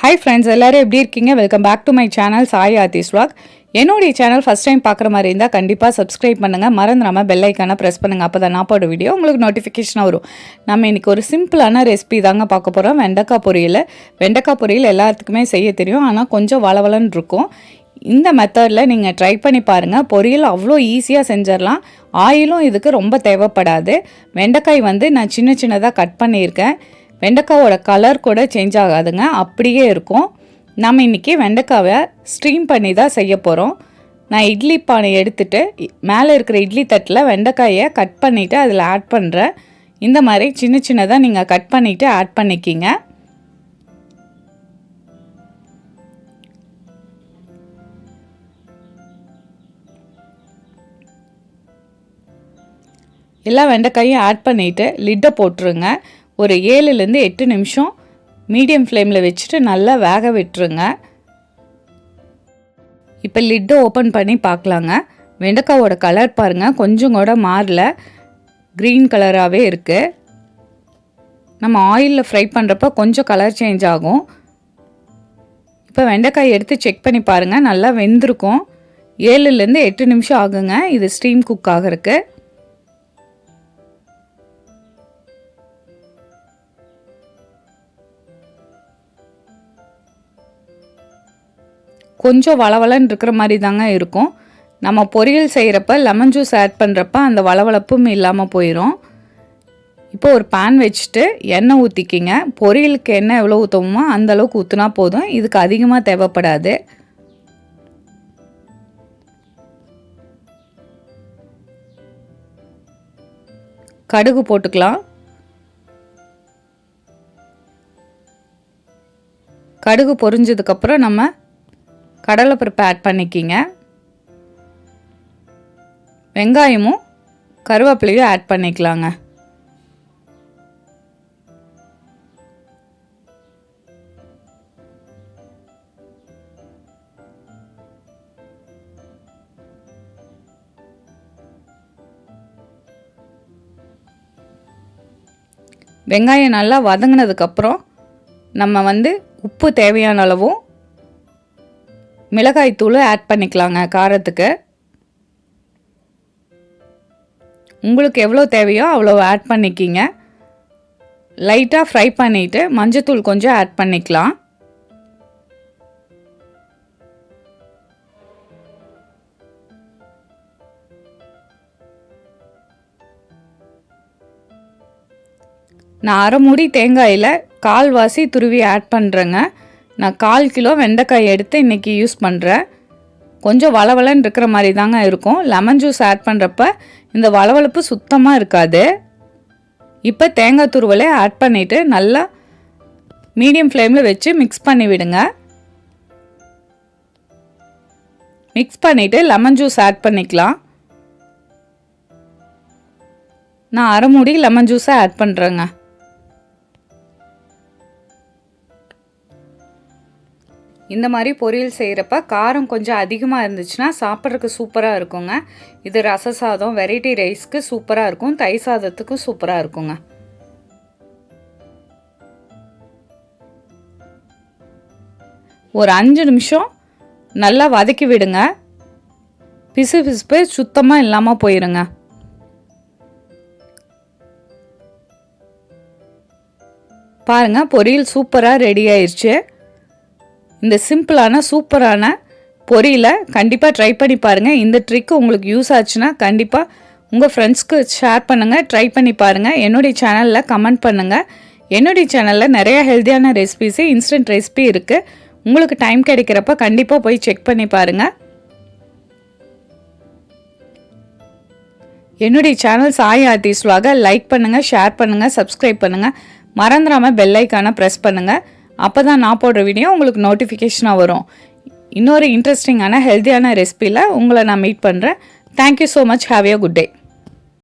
Hi friends, எல்லாரும் எப்படி இருக்கீங்க? Welcome back to my channel Sai Adhis vlog. என்னோட சேனல் ஃபர்ஸ்ட் டைம் பார்க்குற மாதிரி இருந்தால் கண்டிப்பாக சப்ஸ்கிரைப் பண்ணுங்கள், மறந்துடாமல் பெல் ஐக்கானை ப்ரெஸ் பண்ணுங்கள். அப்போ தான் நான் போட வீடியோ உங்களுக்கு நோட்டிஃபிகேஷனாக வரும். நம்ம இன்றைக்கி ஒரு சிம்பிளான ரெசிபி தாங்க பார்க்க போகிறோம். வெண்டைக்காய் பொரியல். வெண்டைக்காய் பொரியல் எல்லாத்துக்குமே செய்ய தெரியும், ஆனால் கொஞ்சம் வளவலன்னு இருக்கும். இந்த மெத்தடில் நீங்கள் ட்ரை பண்ணி பாருங்கள். பொரியல் அவ்வளோ ஈஸியாக செஞ்சிடலாம். ஆயிலும் இதுக்கு ரொம்ப தேவைப்படாது. வெண்டைக்காய் நான் சின்ன சின்னதாக கட் பண்ணியிருக்கேன். வெண்டைக்காவோட கலர் கூட சேஞ்ச் ஆகாதுங்க, அப்படியே இருக்கும். நம்ம இன்றைக்கி வெண்டைக்காவை ஸ்ட்ரீம் பண்ணி தான் செய்ய போகிறோம். நான் இட்லி பானை எடுத்துகிட்டு மேலே இருக்கிற இட்லி தட்டில் வெண்டைக்காயை கட் பண்ணிவிட்டு அதில் ஆட் பண்ணுறேன். இந்த மாதிரி சின்ன சின்னதாக நீங்கள் கட் பண்ணிவிட்டு ஆட் பண்ணிக்கிங்க. எல்லா வெண்டைக்காயும் ஆட் பண்ணிவிட்டு லிட்டை போட்டுருங்க. ஒரு 7லேருந்து 8 நிமிஷம் மீடியம் ஃப்ளேமில் வச்சுட்டு நல்லா வேக விட்டுருங்க. இப்போ லிட்டை ஓப்பன் பண்ணி பார்க்கலாங்க. வெண்டைக்காவோட கலர் பாருங்கள், கொஞ்சம் கூட மாறல, க்ரீன் கலராகவே இருக்குது. நம்ம ஆயிலில் ஃப்ரை பண்ணுறப்ப கொஞ்சம் கலர் சேஞ்ச் ஆகும். இப்போ வெண்டைக்காய் எடுத்து செக் பண்ணி பாருங்கள், நல்லா வெந்திருக்கும். 7லேருந்து 8 நிமிஷம் ஆகுங்க இது ஸ்டீம் குக் ஆகிறதுக்கு. கொஞ்சம் வளவலன்னு இருக்கிற மாதிரி தாங்க இருக்கும். நம்ம பொரியல் செய்கிறப்ப லெமன் ஜூஸ் ஆட் பண்ணுறப்ப அந்த வளவளப்பும் இல்லாமல் போயிடும். இப்போ ஒரு பேன் வச்சுட்டு எண்ணெய் ஊற்றிக்கிங்க. பொரியலுக்கு எண்ணெய் எவ்வளோ ஊற்றுவோமோ அந்தளவுக்கு ஊற்றினா போதும், இதுக்கு அதிகமாக தேவைப்படாது. கடுகு போட்டுக்கலாம். கடுகு பொரிஞ்சதுக்கப்புறம் நம்ம கடலைப்பருப்பு ஆட் பண்ணிக்கிங்க. வெங்காயமும் கருவேப்பிலையும் ஆட் பண்ணிக்கலாங்க. வெங்காயம் நல்லா வதங்கினதுக்கப்புறம் நம்ம உப்பு தேவையான அளவும் மிளகாய் தூள் ஆட் பண்ணிக்கலாங்க. காரத்துக்கு உங்களுக்கு எவ்வளோ தேவையோ அவ்வளோ ஆட் பண்ணிக்கிங்க. லைட்டாக ஃப்ரை பண்ணிவிட்டு மஞ்சத்தூள் கொஞ்சம் ஆட் பண்ணிக்கலாம். நான் அரை மூடி தேங்காயில் கால்வாசி துருவி ஆட் பண்ணுறேங்க. நான் 1/4 கிலோ வெண்டைக்காய் எடுத்து இன்றைக்கி யூஸ் பண்ணுறேன். கொஞ்சம் வளவலன்னு இருக்கிற மாதிரி தாங்க இருக்கும். லெமன் ஜூஸ் ஆட் பண்ணுறப்ப இந்த வளவளப்பு சுத்தமாக இருக்காது. இப்போ தேங்காய் துருவலை ஆட் பண்ணிவிட்டு நல்லா மீடியம் ஃப்ளேமில் வச்சு மிக்ஸ் பண்ணி விடுங்க. மிக்ஸ் பண்ணிவிட்டு லெமன் ஜூஸ் ஆட் பண்ணிக்கலாம். நான் அரை மூடி லெமன் ஜூஸை ஆட் பண்ணுறேங்க. இந்த மாதிரி பொரியல் செய்கிறப்ப காரம் கொஞ்சம் அதிகமாக இருந்துச்சுன்னா சாப்பிட்றதுக்கு சூப்பராக இருக்குங்க. இது ரச சாதம், வெரைட்டி ரைஸ்க்கு சூப்பராக இருக்கும், தயிர் சாதத்துக்கும் சூப்பராக இருக்குங்க. ஒரு 5 நிமிஷம் நல்லா வதக்கி விடுங்க. பிசு பிசுப்பு சுத்தமாக இல்லாமல் போயிருங்க. பாருங்கள், பொரியல் சூப்பராக ரெடி ஆயிடுச்சு. இந்த சிம்பிளான சூப்பரான பொரியலை கண்டிப்பாக ட்ரை பண்ணி பாருங்கள். இந்த ட்ரிக்கு உங்களுக்கு யூஸ் ஆச்சுன்னா கண்டிப்பாக உங்கள் ஃப்ரெண்ட்ஸ்க்கு ஷேர் பண்ணுங்கள், ட்ரை பண்ணி பாருங்கள். என்னுடைய சேனலில் கமெண்ட் பண்ணுங்கள். என்னுடைய சேனலில் நிறைய ஹெல்த்தியான ரெசிபிஸு, இன்ஸ்டன்ட் ரெசிபி இருக்குது. உங்களுக்கு டைம் கிடைக்கிறப்ப கண்டிப்பாக போய் செக் பண்ணி பாருங்கள். என்னுடைய channel Sai Adhis vlog like பண்ணுங்கள், ஷேர் பண்ணுங்கள், சப்ஸ்கிரைப் பண்ணுங்கள். மறந்துடாமல் பெல் ஐக்கானை ப்ரெஸ் பண்ணுங்கள். அப்போ தான் நான் போடுற வீடியோ உங்களுக்கு நோட்டிஃபிகேஷனாக வரும். இன்னொரு இன்ட்ரெஸ்டிங்கான ஹெல்த்தியான ரெசிபியில் உங்களை நான் மீட் பண்ணுறேன். Thank you so much. Have a good day.